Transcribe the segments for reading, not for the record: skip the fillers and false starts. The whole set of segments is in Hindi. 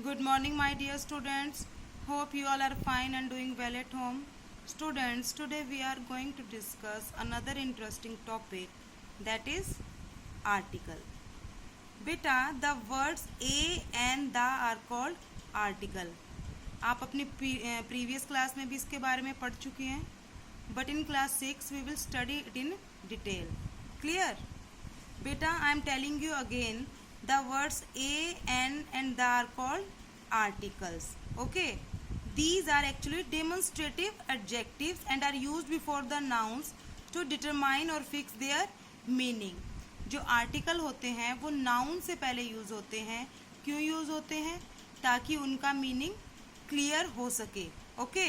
Good morning, my dear students. Hope you all are fine and doing well at home. Students, today we are going to discuss another interesting topic, that is article. बेटा, the words a and the are called article. आप अपनी प्रीवियस क्लास में भी इसके बारे में पढ़ चुके हैं, but in class 6 we will study it in detail. Clear? बेटा, I am telling you again, the words a and the are called articles. Okay, these are actually demonstrative adjectives and are used before the nouns to determine or fix their meaning. जो आर्टिकल होते हैं वो नाउन से पहले यूज होते हैं. क्यों यूज होते हैं? ताकि उनका मीनिंग क्लियर हो सके. Okay,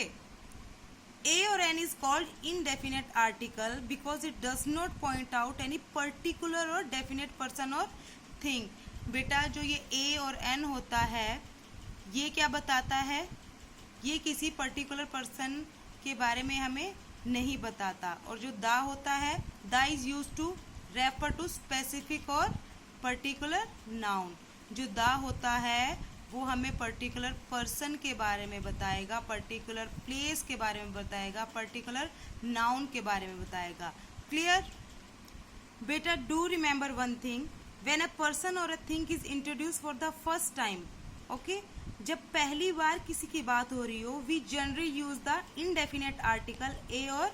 A or N is called indefinite article because it does not point out any particular or definite person or thing. बेटा, जो ये A और N होता है ये क्या बताता है? ये किसी पर्टिकुलर पर्सन के बारे में हमें नहीं बताता. और जो दा होता है, the is use to refer to specific और पर्टिकुलर नाउन. जो दा होता है वो हमें पर्टिकुलर पर्सन के बारे में बताएगा, पर्टिकुलर प्लेस के बारे में बताएगा, पर्टिकुलर नाउन के बारे में बताएगा. क्लियर? बेटा, do remember one thing, when a person or a thing is introduce for the first time. Okay, जब पहली बार किसी की बात हो रही हो, we generally use the indefinite article a और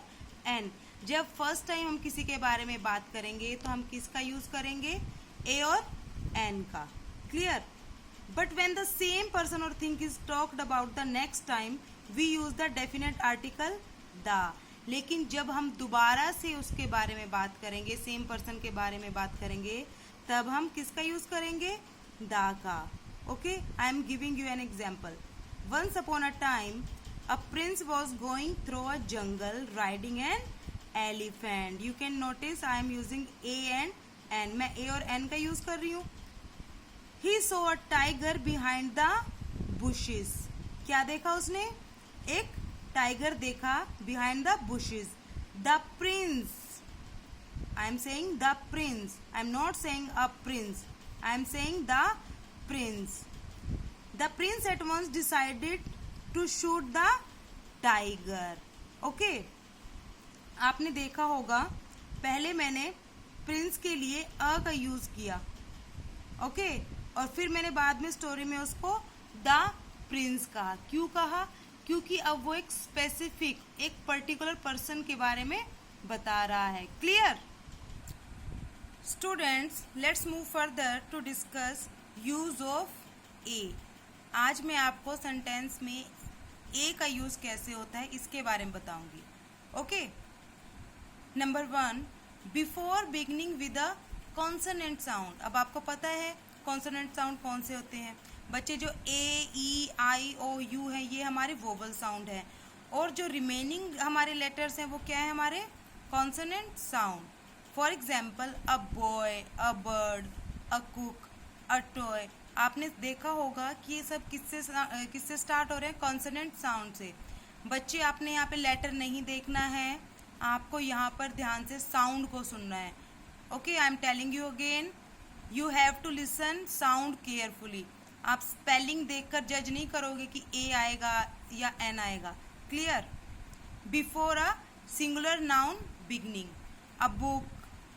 एन. जब फर्स्ट टाइम हम किसी के बारे में बात करेंगे तो हम किसका यूज करेंगे? ए और एन का. Clear? But when the same person or thing is talked about the next time we use the definite article the. लेकिन जब हम दोबारा से उसके बारे में बात करेंगे, सेम पर्सन के बारे में बात करेंगे, तब हम किसका यूज करेंगे? द का. Okay, I am giving you an example. Once upon a time, a prince was going through a jungle riding an elephant. You can notice I am using A and N. मैं A और N का यूज कर रही हूँ. He saw a tiger behind the bushes. क्या देखा उसने? एक टाइगर देखा behind the bushes. The prince. I am saying the prince. I am not saying a prince. I am saying the prince. The prince at once decided to shoot the tiger. Okay, आपने देखा होगा पहले मैंने प्रिंस के लिए अ का यूज किया. ओके, और फिर मैंने बाद में स्टोरी में उसको द प्रिंस कहा. क्यों कहा? क्योंकि अब वो एक स्पेसिफिक, एक पर्टिकुलर पर्सन के बारे में बता रहा है. Clear? Students, let's move further to discuss use of a. आज मैं आपको सेंटेंस में ए का यूज कैसे होता है इसके बारे में बताऊंगी. Okay, number 1, before beginning with a consonant sound. अब आपको पता है कॉन्सोनेंट साउंड कौन से होते हैं बच्चे? जो ए, ई, आई, ओ, यू है ये हमारे वोवल साउंड है, और जो रिमेनिंग हमारे लेटर्स हैं वो क्या है? हमारे consonant sound. For example, a boy, a bird, a cook, a toy. आपने देखा होगा कि ये सब किससे स्टार्ट हो रहे हैं? कॉन्सोनेंट साउंड से. बच्चे, आपने यहाँ पे लेटर नहीं देखना है, आपको यहाँ पर ध्यान से साउंड को सुनना है. Okay, I am telling you again, you have to listen sound carefully. आप स्पेलिंग देखकर जज नहीं करोगे कि ए आएगा या एन आएगा. Clear? Before a singular noun beginning, a book,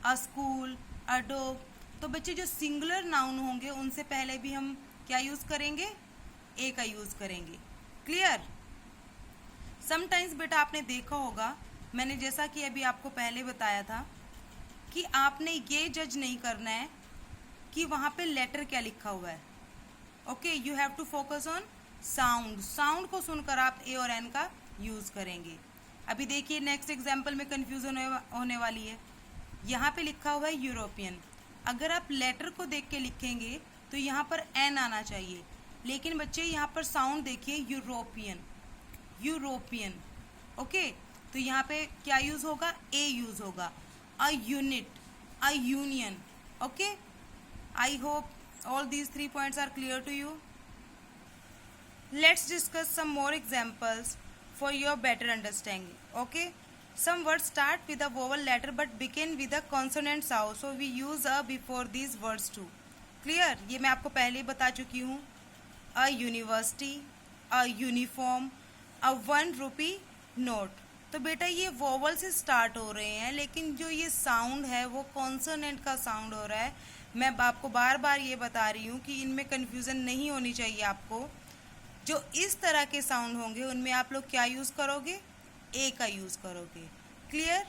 a school, a dog. तो बच्चे, जो सिंगुलर नाउन होंगे उनसे पहले भी हम क्या यूज करेंगे? ए का यूज करेंगे. क्लियर? समटाइम्स बेटा आपने देखा होगा, मैंने जैसा कि अभी आपको पहले बताया था, कि आपने ये जज नहीं करना है कि वहां पे लेटर क्या लिखा हुआ है. Okay, you have to focus on sound. Sound को सुनकर आप ए और एन का यूज करेंगे. अभी देखिए नेक्स्ट एग्जाम्पल में कंफ्यूज होने वाली है. यहाँ पे लिखा हुआ है यूरोपियन. अगर आप लेटर को देख के लिखेंगे तो यहाँ पर एन आना चाहिए, लेकिन बच्चे यहाँ पर साउंड देखिए, यूरोपियन, यूरोपियन. ओके, तो यहाँ पे क्या यूज होगा? ए यूज होगा. A unit, a union. Okay, I hope all these 3 points are clear to you. Let's discuss some more examples for your better understanding. Okay, some words start with a vowel letter but begin with a consonant sound, so we use a before these words too. Clear? ये मैं आपको पहले ही बता चुकी हूँ. a university, a uniform, a 1 rupee note। तो बेटा ये वोवल से स्टार्ट हो रहे हैं, लेकिन जो ये साउंड है वो कॉन्सोनेंट का साउंड हो रहा है। मैं आपको बार बार ये बता रही हूँ कि इनमें कन्फ्यूज़न नहीं होनी चाहिए आपको। जो इस तरह के साउंड होंगे उनमें आप लोग क्या यूज़ करोगे? ए का यूज़ करोगे। क्लियर?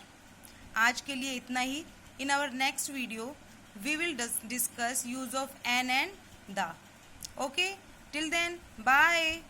आज के लिए इतना ही। In our next video we will discuss use of an and the. Okay, till then, bye.